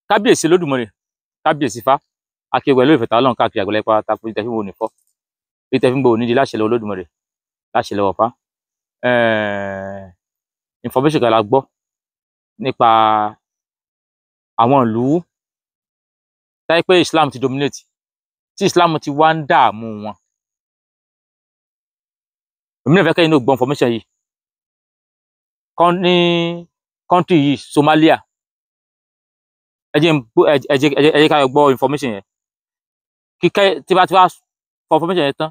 kábíyèsí Olódùmarè, kábíyèsí Ifá, akéwì lórí ìfẹ̀tà Ọlọ́run káàkiri àgbẹ̀lẹ̀ pátá fún ìtẹ̀fín wo nìfọ́, ìtẹ̀fín gbòò nídìí láṣẹ lọ́wọ́ Olódùmarè, láṣẹ lọ́wọ́ Ifá. Information kan la gbọ́ nípa àwọn ìlú táyé pé Islam ti dominate, tí Islam ti wá ń dààmú wọn. Èmi náà fẹ́ kẹ́yìn náà gbọ́ information yìí. Ní country yìí, Somalia, ẹ jẹ́ ká gbọ́ information yẹn. Tí bá ti wá fọ information yẹn tán,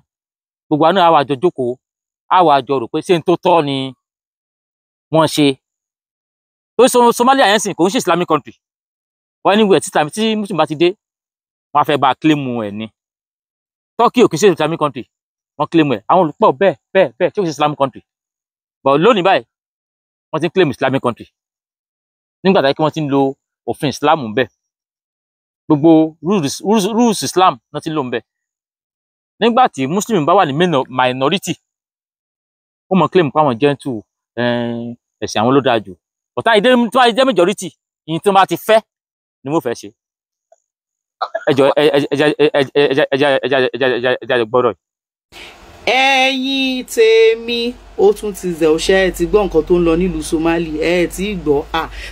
gbogbo àná àwa àjọ jókòó, àwa àjọ rò pé ṣé n tó tọ́ ni wọ́n ṣe. Torí Somalia yẹn sìn kò ń ṣe Islamic country. Wọ́n anywhere tí Muslim bá ti dé, wọ́n á fẹ́ bá claim ẹ̀ ní. Turkey ò kì í ṣe Islamic country, wọ́n claim ẹ̀. Àwọn olùpọ̀ bẹ́ẹ̀ tí ó ṣe Islamic country. But lónìí báyìí, wọ́n ti ń claim Islamic country. Nígbà tí wọ́n ti ń lo òfin Islam ń bẹ. Gbogbo rules Islam náà ti ń lò ń bẹ. Nígbà tí Muslim bá wà ní minority, wọ́n mọ̀ claim pé àwọn gentle, ẹ̀sìn àwọn ló dáa jù. But tí wọ́n jẹ́ majority, ìyìn tí wọ́n bá ti fẹ́ ni wọ́n fẹ́ ṣe. Ẹjọ́ gbọ́dọ̀. Ẹ̀yin tèmi, ó tún ti zẹ̀ ọ̀ṣẹ́ ẹ ti gbọ́ nǹkan tó ń lọ nílùú Somali ẹ ti gbọ́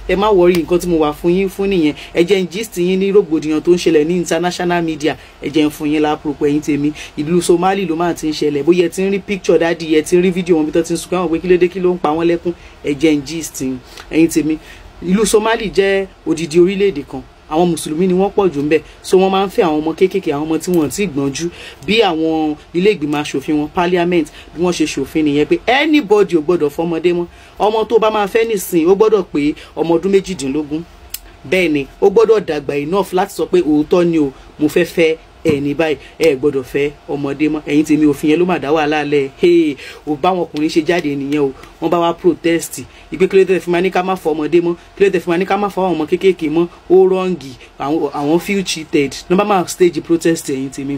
ẹ má wọrí nǹkan tí mo wà fún yín fún nìyẹn. ẹ jẹ́ ń gist yín ní rògbòdìyàn tó ń ṣẹlẹ̀ ní international media, ẹ jẹ́ ń fún yín lápòpọ̀. ẹ̀yin tèmi, ìlú Somali ló máa ti ń ṣẹlẹ̀. Bóyá ẹ ti ń rí picture dáàdi, ẹ ti ń rí fídíò wọn bí tó ti ń sunkún àwọn pé kí ló dé, kí ló ń pa wọ́n lẹ́kún. ẹ jẹ́ ń gist yín. ẹ̀yin tèmi, ìlú Somali jẹ́ odidi orílẹ̀-èdè kan. Àwọn mùsùlùmí ni wọ́n pọ̀ jù ń bẹ̀, so wọ́n máa ń fẹ́ àwọn ọmọ kéékèèké, àwọn ọmọ tí wọ́n ti gbọ́njú. Bí àwọn ilé ìgbìmọ̀ aṣòfin wọn, parliament, bí wọ́n ṣe ṣòfin nìyẹn pé anybody ò gbọ́dọ̀ fọmọdé mọ́. Ọmọ tó bá máa fẹ́ nísìn ó gbọ́dọ̀ pé ọmọ ọdún 18. Bẹ́ẹ̀ ni ó gbọ́dọ̀ dàgbà enough láti sọ pé òótọ́ ni o, mo fẹ́ fẹ́ ẹni báyìí, ẹ gbọ́dọ̀ fẹ́ ọmọdé mọ́. ẹ̀yin tèmi, òfin yẹn ló mà dá wàhálà lẹ̀. ò bá wọn ọkùnrin ṣe jáde nìyẹn o. wọ́n bá wá protest ìpè kí ló dé fi máa ní ká má fọ ọmọdé mọ́, kí ló dé fi máa ní ká má fọ àwọn ọmọ kéékèèké mọ́, ó rọ́ǹgì, àwọn feel cheated. ní bá máa stage protest. ẹ̀yin tèmi,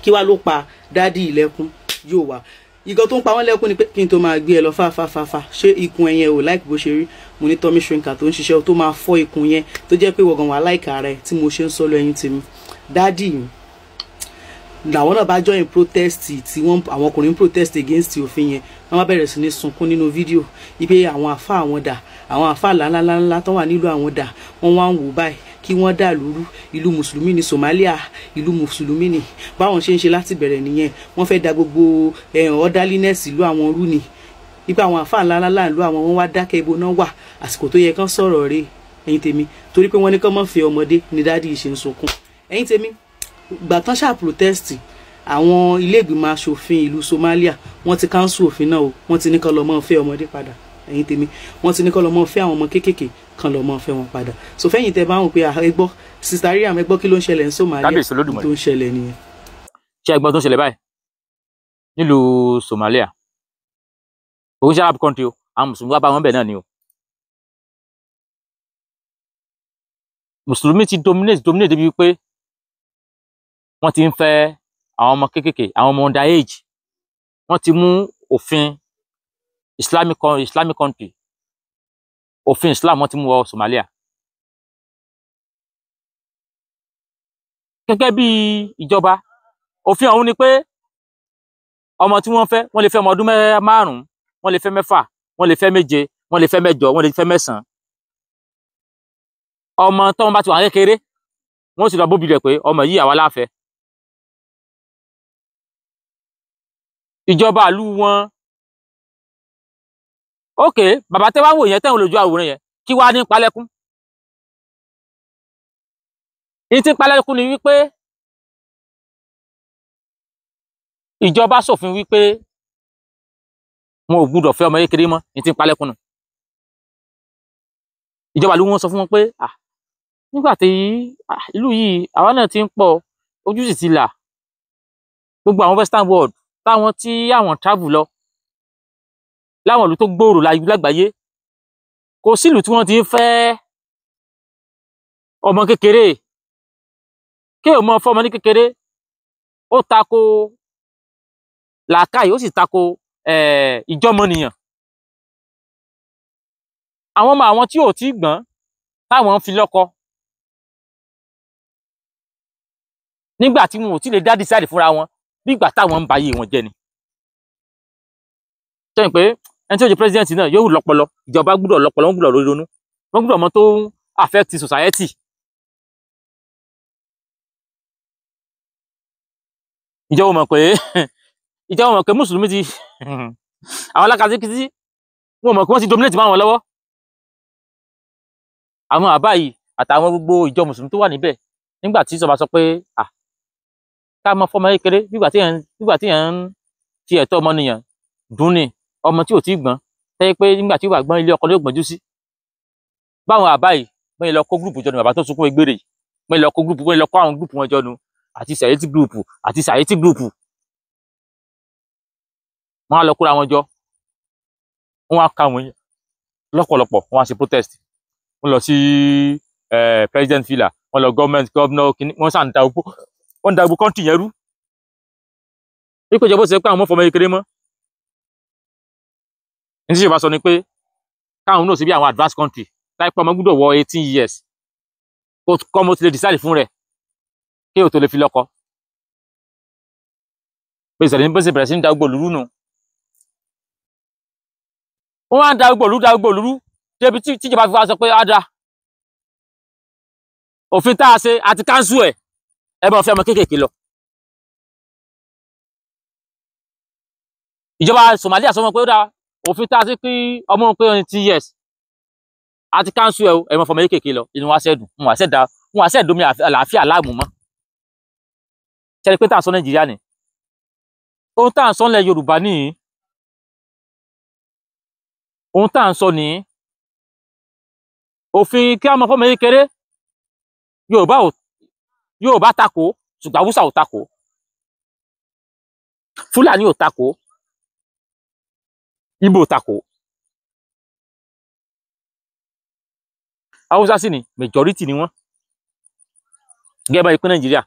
kí wá ló pa dádì ilẹ̀kùn yóò wá. ìgò tó ń pa wọ́n lẹ́kùn ni pé kí n tó máa gbé ẹ lọ fáfáfáfá, ṣé ikùn ẹ̀yẹn ò láìpẹ́ bó ṣe rí. mo ní tummy shrinker tó ń ṣiṣẹ́ tó máa fọ́ ikùn yẹn, tó jẹ́ pé wọ̀gàn wà láìka rẹ̀ tí mo ṣe ń sọ lọ. ẹ̀yin tèmi, dádì yìí làwọn náà bá join protest tí àwọn ọkùnrin protest against òfin yẹn. wọ́n bá bẹ̀rẹ̀ sí ní sunkún nínú fídíò ipe àwọn àfa àwọn dà, àwọn àfa ńláńlá tó wà nílùú àwọn dà. wọ́n wá ń wò báyìí kí wọ́n dà lóru. ìlú mùsùlùmí ní Somalia, ìlú mùsùlùmí ní báwọn ṣe ń ṣe láti bẹ̀rẹ̀ nìyẹn. wọ́n fẹ́ da gbogbo orderliness ìlú àwọn rú ni. ipe àwọn àfa ńláńlá ìlú àwọn wọn wá dákẹ́ ibo náà wà àsìkò tó yẹ kán sọ̀rọ̀ rẹ̀. ẹ̀yin tèmi, torí pé wọ́n ní kán mọ́ fẹ́ ọmọdé ni dádì ṣe ń sunkún. ẹ̀yin tèmi, gbà tán ṣáà protest, àwọn ilé ìgbìmọ̀ aṣòfin ìlú Somalia wọ́n ti cancel òfin náà o. wọ́n ti ní kán lọ mọ́ fẹ́ ọmọdé padà. ẹ̀yin tèmi, wọ́n ti ní kán lọ mọ́ fẹ́ àwọn ọmọ kéékèèké kan lọ mọ́ fẹ́ wọn padà. so fẹ́yìn tẹ́ bá wọn pé ẹ gbọ́ Sister Mariam, ẹ gbọ́ kí ló ń ṣẹlẹ̀ ní Somalia, tó ń ṣẹlẹ̀ nìyẹn. ṣé ẹ gbọ́ tó ń ṣẹlẹ̀ báyìí nílùú Somalia? òun ṣe Arab country o, àwọn mùsùlùmí wá bá wọn bẹ̀ náà ni o. mùsùlùmí ti dominate débi wípé wọ́n ti ń fẹ́ àwọn ọmọ kéékèèké, àwọn ọmọ under age. wọ́n ti mú òfin Islamic country, òfin Islam wọ́n ti mú wọ Somalia. gẹ́gẹ́ bí ìjọba, òfin ọ̀hún ni pé ọmọ tí wọ́n fẹ́, wọ́n lè fẹ́ ọmọ ọdún 5, wọ́n lè fẹ́ 6, wọ́n lè fẹ́ 7, wọ́n lè fẹ́ 8, wọ́n lè fẹ́ 9. ọmọ tó wọn bá ti wà kékeré, wọ́n sì lọ bóbi rẹ̀ pé ọmọ yìí àwa la fẹ́. ìjọba ìlú wọn, ok, bàbá tẹ́ wá wò yẹn tẹ́wọ̀n lójú àwòrán yẹn, kí wá ní palẹ́kún? ní tí palẹ́kún ni wípé ìjọba ṣòfin wípé wọn ò gbúdọ̀ fẹ́ ọmọ kékeré mọ́. ní tí palẹ́kún nù. ìjọba ìlú wọn sọ fún wọn pé nígbà tí ìlú yìí àwa náà ti ń pọ̀, ojú sì ti là. gbogbo àwọn western world táwọn tí àwọn travel lọ láwọn ìlú tó gbòòrò lágbàáyé, kò sílùú tí wọ́n ti ń fẹ́ ọmọ kékeré. kí o mọ fọmọ ní kékeré, ó tako làákàyè, ó sì tako ìjọmọnìyàn. àwọn ọmọ àwọn tí ò tí gbọ́n táwọn ń fi lọ́kọ, nígbà tí wọn ò tí lè dá decide fúnra wọn nígbà táwọn ń ba ayé wọn jẹ́ ni. sẹ́yìn pé ẹni tí ó jẹ́ president náà yóò lọ́pọlọ, ìjọba gbúdọ̀ lọ́pọlọ, wọ́n gbúdọ̀ ronú, wọ́n gbúdọ̀ mọ tó ń affect society. ìjọba mọ̀ pé mùsùlùmí ti àwọn alákatakítí wọn mọ̀ pé wọ́n ti dominate mọ́ àwọn lọ́wọ́. àwọn àbá yìí àtàwọn gbogbo ìjọ mùsùlùmí tó wà níbẹ̀ nígbà tí ìjọba sọ pé ká mọ fọmọ kékeré nígbà tí yẹn ń fi ẹ̀tọ́ ọmọnìyàn dùn ní ọmọ tí ò tí gbọ́n tẹ́ pé nígbà tí ó bá gbọ́n ilé ọkọ ló gbọ́njú sí. báwọn àbá yìí wọ́n lọ kó gúrùpù jọ ní bàbá tó sunkún egbèrè yìí, wọ́n lọ kó àwọn gúrùpù wọn jọ nu àti sàyẹ́tì gúrùpù àti sàyẹ́tì gúrùpù. wọ́n á lọ kóra wọn jọ, wọ́n á ká wọn lọ́pọ̀lọpọ̀, wọ́n á ṣe protest, wọ́n lọ sí president villa, wọ́n lọ governor kìíní, wọ́n sàn da gbogbo country yẹn rú. wípé ìjọba ṣe pé àwọn ọmọ fọmọ kékeré mọ́. ní tí ìjọba sọ ni pé káwọn náà ṣe bí àwọn advanced country láìpẹ́ ọmọ gbọ́dọ̀ wọ 18 years kọ́ mo ti lè decide fún rẹ̀ kí o tó lè fi lọ́kọ. pé ìṣẹ̀lẹ̀ ní bẹ́sẹ̀ bẹ̀rẹ̀ sí ní da gbogbo òlúrú nù. wọ́n wá ń da gbogbo òlúrú débi tí ìjọba fi wá sọ pé á da òfin tá a ṣe àti káńsù ẹ̀ ẹ bá fẹ́ ọmọ kéékèèké lọ. ìjọba Somalia sọ pé ó dá òfin tá a ṣe kí ọmọ pé 20 years àti káńsù ẹ̀ ẹ bá fẹ́ ọmọ kéékèèké lọ. inú wa ṣẹ́dùn wọn àṣẹ ìdomi àlàáfíà láàmú mọ́. ṣe pé tá à ń sọ Nàìjíríà ni ohun tá à ń sọ nílẹ̀ Yorùbá nìyí, ohun tá à ń sọ nìyí. òfin kí ọmọ fọmọ kékeré Yorùbá takò ṣùgbọ́n Haúsá ò takò, Fúlàní ò takò, Ìgbò takò. Haúsá sì ni majority ni wọ́n gẹ́gẹ́ bá ìpín Nàìjíríà,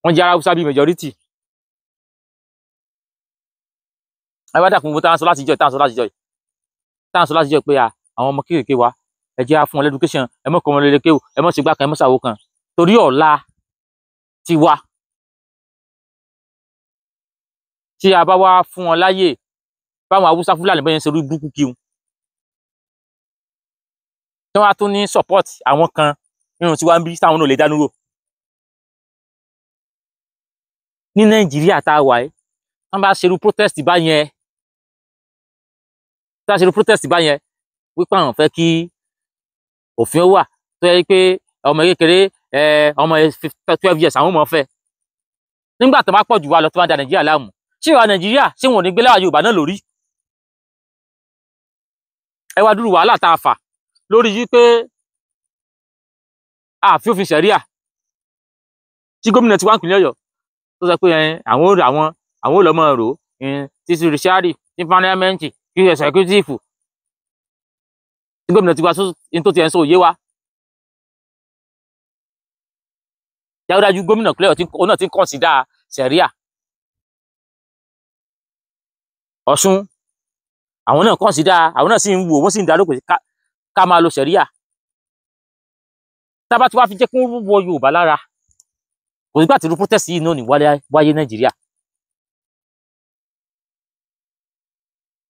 wọ́n jẹ́ Haúsá bíi majority. ẹwà dàkún gbogbo táwọn sọ láti jọ pé àwọn ọmọ kéékèèké wa ẹ jẹ́ á fún wọn education, ẹ mọ̀ kọ́ wọn lélẹ́kẹ́ o, ẹ mọ̀ ṣe gbá kan, ẹ mọ̀ ṣàwó kan torí ọ̀la tiwa. tí a bá wá fún wọn láyè báwọn Haúsá Fúlàní bẹ́ẹ̀ ń ṣe orí burúkú kí wọn, tí wọ́n á tún ní support àwọn kan nínú tí wọ́n ń bí táwọn náà lè dánú rò. ní Nàìjíríà tá a wà yìí wọ́n bá ṣerú protest báyẹn wípé àwọn fẹ́ kí òfin ó wà tó yẹ pé ọmọ kékeré ọmọ 12 years àwọn ọmọ fẹ́. nígbà tó bá pọ̀ jù wá lọ tó bá da Nàìjíríà láàmú, ṣé ìwà Nàìjíríà ṣé wọn ò ní gbé láwà Yorùbá náà lórí? ẹ wá dúró wàhálà tá a fà lórí wípé àfi òfin ṣẹ̀ríà tí gómìnà ti wá ìpínlẹ̀ Ọ̀yọ́ tó sọ pé àwọn ò lọ mọ rò tí judiciary tí parliament kí executive tí gómìnà ti wá tó ti ẹ̀ ń sọ òye wa. dájúdájú gómìnà ìpínlẹ̀ Ọ̀yọ́ náà ti ń consider ṣẹ̀ríà. Ọ̀ṣun àwọn náà consider, àwọn náà sì ń wò, wọ́n sì ń darúgbó ká máa lo ṣẹ̀ríà. tábà tí wàá fi jẹ́ kí wọ́n wọ Yorùbá lára kò sígbà tí irú protest yìí náà ní wáyé Nàìjíríà.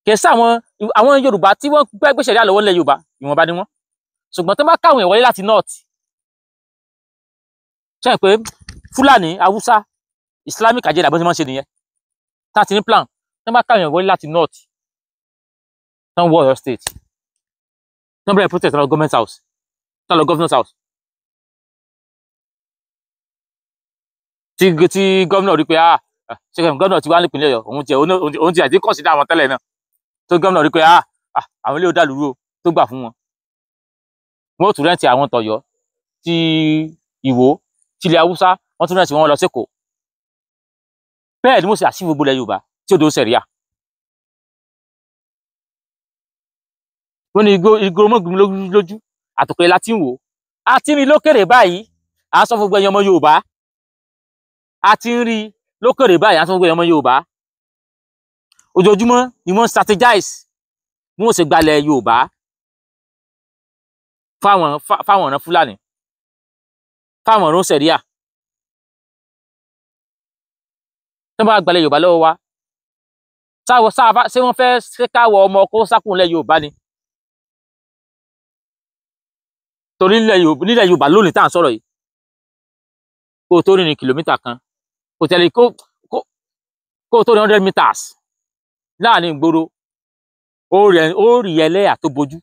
kẹsà àwọn Yorùbá tí wọ́n gbé ṣẹ̀ríà lọ́wọ́ nílẹ̀ Yorùbá ìwọ̀nba ni wọ́n, ṣùgbọ́n tó bá káwọn èèyàn wọlé láti north ṣe pé Fúlàní, Haúsá, Islamic agenda bó ṣe máa ń ṣe nìyẹn. tá a ti ní plan tó bá káwọn èèyàn wọlé láti north tó ń wọ Ọ̀yọ́ state tó ń bẹ̀rẹ̀ protest lọ government house tó lọ governor's house tí gómìnà rí pé ṣe gómìnà ti wá nípìnlẹ̀ Ọ̀yọ́ òun ti àti consider àwọn tẹ́lẹ̀ náà tó gómìnà rí pé àwọn ilé ó dàlúrú tó gbà fún wọn. wọn ò tún rẹ́ǹtì àwọn tọ̀yọ́ ti Ìwó tilẹ̀ Haúsá wọ́n tún rẹ́ǹtì wọn lọ sẹ́kọ̀ọ́. bẹ́ẹ̀ ni mo ṣe àṣìwò gbogbo ilẹ̀ Yorùbá tí ó do ṣẹ̀ríà. wọ́n ní ìgò mọ́gbìn lójú àtòkè láti ń wò á ti rí lókèrè báyìí à ń sọ fún gbogbo ẹ̀yin ọmọ Yorùbá a ti ń rí lókèrè báyìí à ń sọ fún gbogbo ẹ̀yin ọmọ Yorùbá ojoojúmọ́ ni wọ́n strategize bí wọ́n ṣe gbalẹ̀ Yorùbá fáwọn ọ̀ràn Fúlàní fáwọn ọ̀run sẹ̀ríà tí wọ́n bá gbalẹ̀ Yorùbá lọ́wọ́ wa ṣé wọ́n fẹ́ ṣe káwọ ọmọ kó sákùnlẹ̀ Yorùbá ni torí nílẹ̀ Yorùbá lónìí tá à ń sọ̀rọ̀ yìí kó o tó rìnrìn kìlómítà kan kò tẹ̀lé kó o tó rìn 100 meters láàrin ìgboro ó rí ẹlẹ́yà tó bojú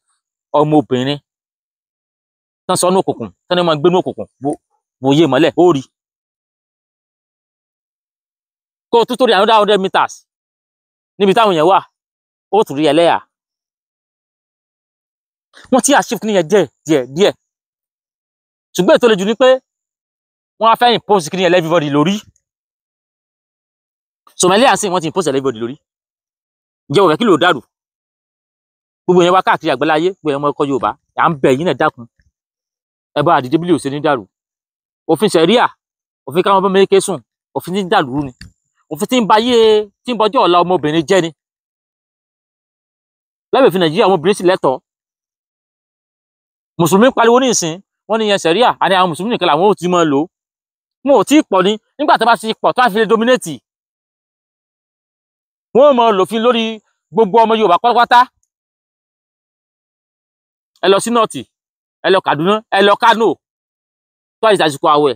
ọmọbìnrin tán sọ ní òkùnkùn tán ní máa gbé ní òkùnkùn wòye mọ́lẹ̀ ó rí kó o tó rí 100 meters níbi táwọn èèyàn wà ó tún rí ẹlẹ́yà wọ́n ti achieve níyẹn díẹ̀ ṣùgbọ́n ètò lè jù ní pé wọ́n á fẹ́ impose kí ní everybody lórí Somalia sì wọ́n ti impose everybody lórí ǹjẹ́ òfẹ́ kí ló dàrú gbogbo yẹn wá káàkiri àgbáláyé gbogbo yẹn mọ́ ẹ̀kọ́ Yorùbá à ń bẹ̀ yín náà dákun ẹ bá àdìdé bílíò ṣe ní dàrú òfin ṣẹ̀ríà òfin káwọn bọ́mọ eke sùn òfin tí ń dàrú ni òfin tí ń bọjọ́ ọ̀la ọmọbìnrin jẹ́ ni lábẹ́ òfin Nàìjíríà ọmọbìnrin sì lẹ́tọ̀ọ́ mùsùlùmí pariwo ní ìsìn wọ́n ní yẹn ṣẹ̀ríà àní àwọn mùsùlùmí nìkan làwọn ò tí máa lò wọn ò tí ì pọ̀ ní nígbà tó bá ti pọ̀ tó á fi lè dominate wọn ò mọ lòfin lórí gbogbo ọmọ Yorùbá pátápátá ẹ lọ sí nọ́ọ̀tì ẹ lọ Kaduna ẹ lọ Kano tó àìsàn àsìkò àwẹ̀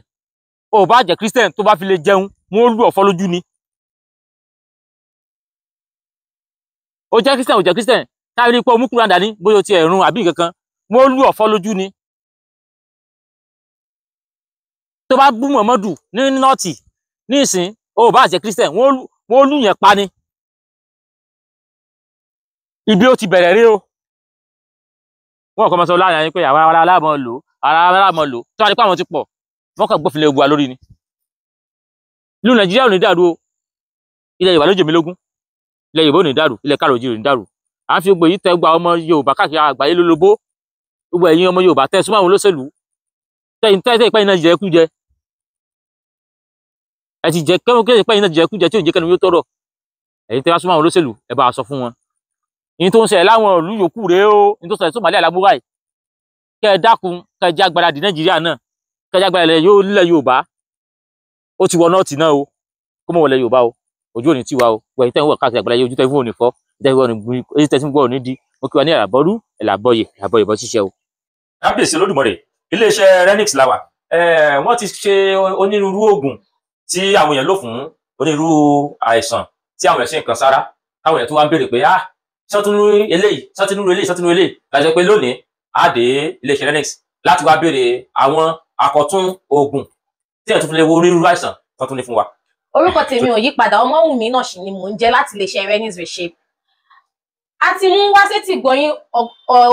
ò bá jẹ́ Christian tó bá fi lè jẹun wọn ó lù ọ̀fọ́ lójú ni ó jẹ́ Christian ò jẹ́ Christian táwọn rí pé ó mú kúrò dání bóyá ó ti ẹ̀rùn àbí kankan wọn ó lù ọ̀fọ́ lójú ni tó bá bú Muhammadu ní nọ́ọ̀tì ní ìsìn ò bá jẹ́ Christian wọn ó lù yẹn pa ni ibi ó ti bẹ̀rẹ̀ rí o wọn kọ́ mọ́ sọ láàrin ayé pé àwọn ará aláàmọ́ lò tó wá ní pé àwọn ti pọ̀ wọ́n kàn gbófin lé ogun wa lórí ni ìlú Nàìjíríà ò ní dàrú o ilẹ̀ Yorùbá ló jẹ mí lógún ilẹ̀ Yorùbá ò ní dàrú ilẹ̀ Káàárọ̀-o-jíire ò ní dàrú à ń fi gbogbo èyí tẹ gba ọmọ Yorùbá káàkiri àgbáyé lólobó gbogbo ẹ̀yin ọmọ Yorùbá tẹ́ súnmọ́ àwọn olóṣèlú tẹ́yìn ìpẹ́yìn náà jẹ́ kú jẹ ẹ ti jẹ kẹ́hìn ìpẹ́yìn náà jẹ́ kú jẹ tí ò ń jẹ́ kẹ́nu yóò tọrọ ẹ̀yin tẹ́ wá súnmọ́ àwọn olóṣèlú ẹ bá a sọ fún wọn ìyìn tó ń ṣẹlẹ̀ láwọn ìlú yòókù rèé o ìyìn tó ṣẹlẹ̀ Somalia lámúrà yìí kẹ́ ẹ dákun kẹ́ ẹ jẹ́ agbára di Nàìjíríà náà kẹ́ ẹ jẹ́ agbára ilẹ̀ Yorùbá ó ti wọ nọ́ọ̀tì náà o kó mọ̀ wọlé Yorùbá o ojú òní tiwa o gbẹ̀yìn tẹ́ ń wọ̀ káàkiri àgbáláyé ojú tẹ́ fún òní fọ́ ojú tẹ́ fún òní di mo kí wa ní àràbọ́rú ẹ̀làbọ̀yè bọ́ ṣiṣẹ́ o. kábíyèsí Olódùmarè iléeṣẹ́ Renix làwà wọ́n ti ṣe onírúurú oògùn tí àwọn èèyàn lò fún onírúurú àìsàn tí àwọn èèyàn ṣe nǹkan sára táwọn èèyàn tó wá ń béèrè pé sọ́túnú eléyìí láti pé lónìí á dé iléeṣẹ́ Renix láti wá béèrè àwọn àkọ́tún oògùn tí ẹ̀ tún fi lè wo onírúurú àìsàn tó tún ní fún wa. Orúkọ tèmi ò yí padà, Ọmọ́wùnmí náà sì ni mò ń jẹ́ láti iléeṣẹ́ Renix Reshape. A ti mú wá sétí gbọ̀yìn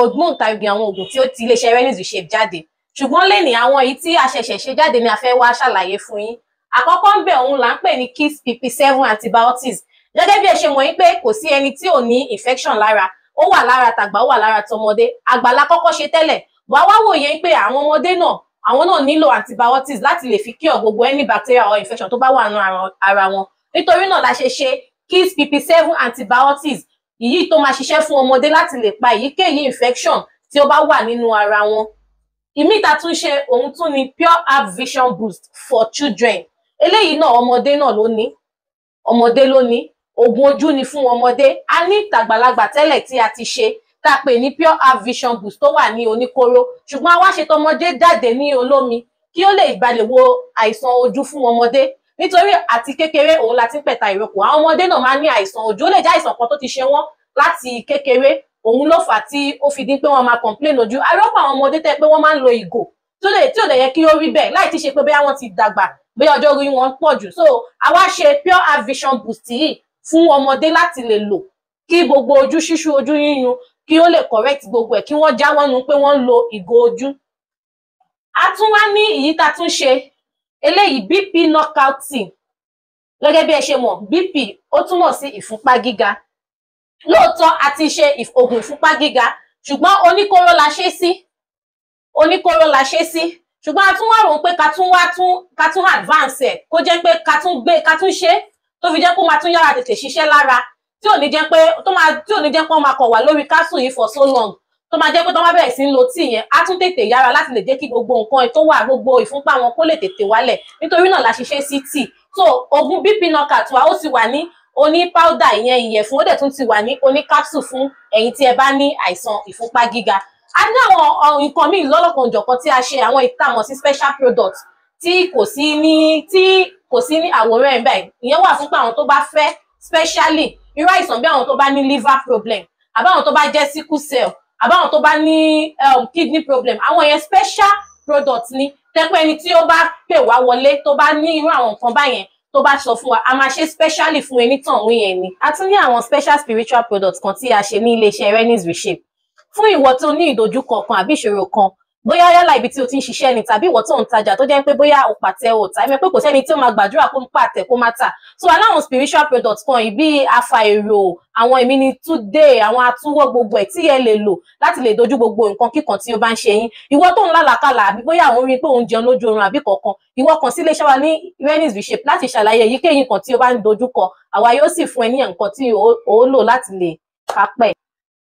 ògbóǹtarìgì àwọn oògùn tí ó ti iléeṣẹ́ Renix Reshape jáde, ṣùgbọ́n lénìí àwọn èyí tí a ṣẹ̀ṣẹ̀ ṣe jáde ni a fẹ́ wá ṣàlàyé fún yín. Àkọ́kọ́ ń bẹ̀ òun là ń pè ní Kiss PP7 antibiotics. Gẹ́gẹ́ bí ẹ ṣe mọ̀ yín pé kò sí ẹni tí ò ní infection lára, ó wà lára tàgbà, ó wà lára tọmọdé. Àgbà la kọ́kọ́ ṣe tẹ́lẹ̀, wá wòye pé àwọn ọmọdé náà àwọn náà nílò antibiotics láti lè fi cure gbogbo any bacteria or infection tó bá wà nínú ara wọn. Nítorí náà la ṣe ṣe Kiss PP7 antibiotics yìí tó máa ṣiṣẹ́ fún ọmọdé láti lè pa èyíkéyìí infection tí ó bá wà nínú ara wọn. Ìmí ta tún ṣe òun tún ni Pure Herbs Vision Boost for Children. Eléyìí náà ọmọdé náà ló ní oògùn ojú ni fún ọmọdé. A ní tàgbàlagbà tẹ́lẹ̀ tí a ti ṣe tá a pè ní Pure Herbs Vision Boost tó wà ní oníkóró, ṣùgbọ́n a wá ṣe tọmọdé jáde ní olómi kí ó lè balẹ̀ wo àìsàn ojú fún ọmọdé, nítorí àti kékeré òun la ti ń pẹ̀ta ìrókò. Àwọn ọmọdé náà máa ń ní àìsàn ojú, ó lè jẹ́ àìsàn kan tó ti ṣe wọ́n láti kékeré, òun ló fà á tí ó fi dín pé wọ́n máa complain ojú. Arọ́pọ̀ àwọn ọmọdé tẹ́ pé wọ́n máa ń lo ìgò tí ò lè yẹ kí ó rí bẹ́ẹ̀, láì ti ṣe pé bóyá wọ́n ti dàgbà, bóyá ọjọ́ orí wọn pọ̀ jù. So a wá ṣe Pure Herbs Vision Boost yìí fún ọmọdé láti lè lò kí gbogbo ojú ṣíṣú, ojú yíyún kí ó lè correct gbogbo ẹ̀, kí wọ́n jáwọ́ nu pé wọ́n ń lo ìgò ojú. A tún wá ní èyí tá tún ṣe eléyìí BP knockout tea. Gẹ́gẹ́ bí ẹ ṣe mọ̀, BP ó túmọ̀ sí ìfúnpá gíga. Lóòótọ́ a ti ṣe oògùn ìfúnpá gíga, ṣùgbọ́n oníkóró la ṣe sí, ṣùgbọ́n a tún wá rò pé ká tún advance ẹ̀, kó jẹ́ pé ká tún ṣe tó fi jẹ́ kó máa tún yára tètè ṣiṣẹ́ lára, tí ò ní jẹ́ pé wọ́n máa kọ̀ wá lórí capsule yìí for so long, tó máa jẹ́ pé tó máa bẹ̀rẹ̀ sí ń lo tíì yẹn á tún tètè yára láti lè jẹ́ kí gbogbo nǹkan tó wà gbogbo ìfúnpá wọn kó lè tètè wálẹ̀, nítorí náà la ṣiṣẹ́ sí tíì. So oògùn BP knockout wa ó ti wà ní oní powder ìyẹn ìyẹ̀fun, ó dẹ̀ tún ti wà ní oní capsule fún ẹ̀yin tí ẹ bá ní àìsàn ìfúnpá gíga. A ní àwọn nǹkan míì lọ́lọ́kan òjọ̀kan tí a ṣe, àwọn ìtàmọ̀ sí special product tí kò sí ní àwòrán ẹ̀ báyìí. Ìyẹn wà fún pé àwọn tó bá fẹ́ specially irú àìsàn bí àwọn tó bá ní liver problem, àbáwọn tó bá jẹ́ sickle cell, àbáwọn tó bá ní kidney problem, àwọn yẹn special product ni tẹ́pẹ́ ẹni tí ó bá pè wá wọlé tó bá ní irú àwọn nǹkan báyẹn tó bá sọ fún wa, a máa ṣe specially fún ẹni tàn wí yẹn ni. A tún ní àwọn special spiritual products kan tí a ṣe ní iléeṣẹ́ Renix Reshape fún ìwọ tó ní ìdojúkọ kan àbí ìṣòro kan, bóyá yálà ibi tí o ti ń ṣiṣẹ́ ni tàbí ìwọ tó ń tajà tó jẹ́ pé bóyá o pàtẹ o tà, ẹ̀mẹ́ pé kò sẹ́ni tí ó máa gbàdúrà kó ń pàtẹ kó má tà. So aláwọn spiritual products kan yìí bí afa èrò, àwọn ìmínitúdé, àwọn atúwọ́ gbogbo ẹ̀ tí ẹ lè lò láti lè dojú gbogbo nǹkan kíkan tí ó bá ń ṣe yín. Ìwọ tó ń lálàkàlà àbí bóyá àwọn orin pé òun jẹun lójú oorun àbí kọ̀ọ̀kan, ìwọ kàn sí iléeṣẹ́ wa ní Renix Reshape láti ṣàlàyé èyíkéyìí nǹkan tí ó bá ń dojúkọ, àwa yóò sì fún ẹ ní nǹkan tí ó lò láti lè kápẹ́.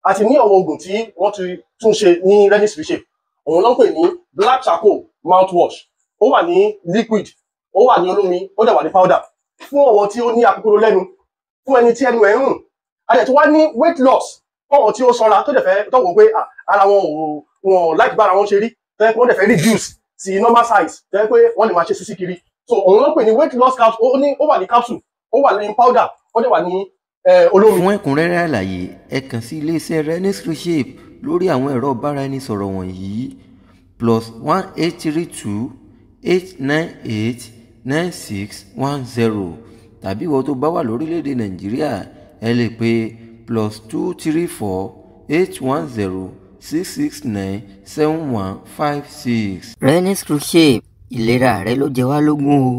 Àti ní àwọn oògùn tí wọ́n ti tún ṣe ní Renix Reshape, òun ló ń pè ní black charcoal mouthwash, ó wà ní liquid, ó wà ní olómi, ó dẹ̀ wà ní powder fún àwọn tí ó ní akókòrò lẹ́nu, fún ẹni tí ẹnu ẹ̀ ń rùn. A dẹ̀ tó wá ní weight loss fún àwọn tí ó sanra tó dẹ̀ fẹ́ tọ́wọ́ pé ara wọn láti bára wọn ṣe rí, tẹ́ pé wọ́n dẹ̀ fẹ́ reduce sí normal size, tẹ́ pé wọ́n lè máa ṣe sísí kiri. So òun ló ń pè ní weight loss capsule, ó wà ní capsule, ó wà ní powder, ó dẹ̀ wà ní olómi. Fún ẹ̀kúnrẹ́rẹ́ àlàyé ẹ kàn sí iléeṣẹ́ Renix Reshape lórí àwọn ẹ̀rọ ìbáraẹnisọ̀rọ̀ wọ̀nyí +1832 898 9610 tàbí ìwọ tó bá wà lórílẹ̀‐èdè Nàìjíríà ẹ lè pè +234 810 669 7156. Renix Reshape, ìlera rẹ ló jẹ wá lógún o.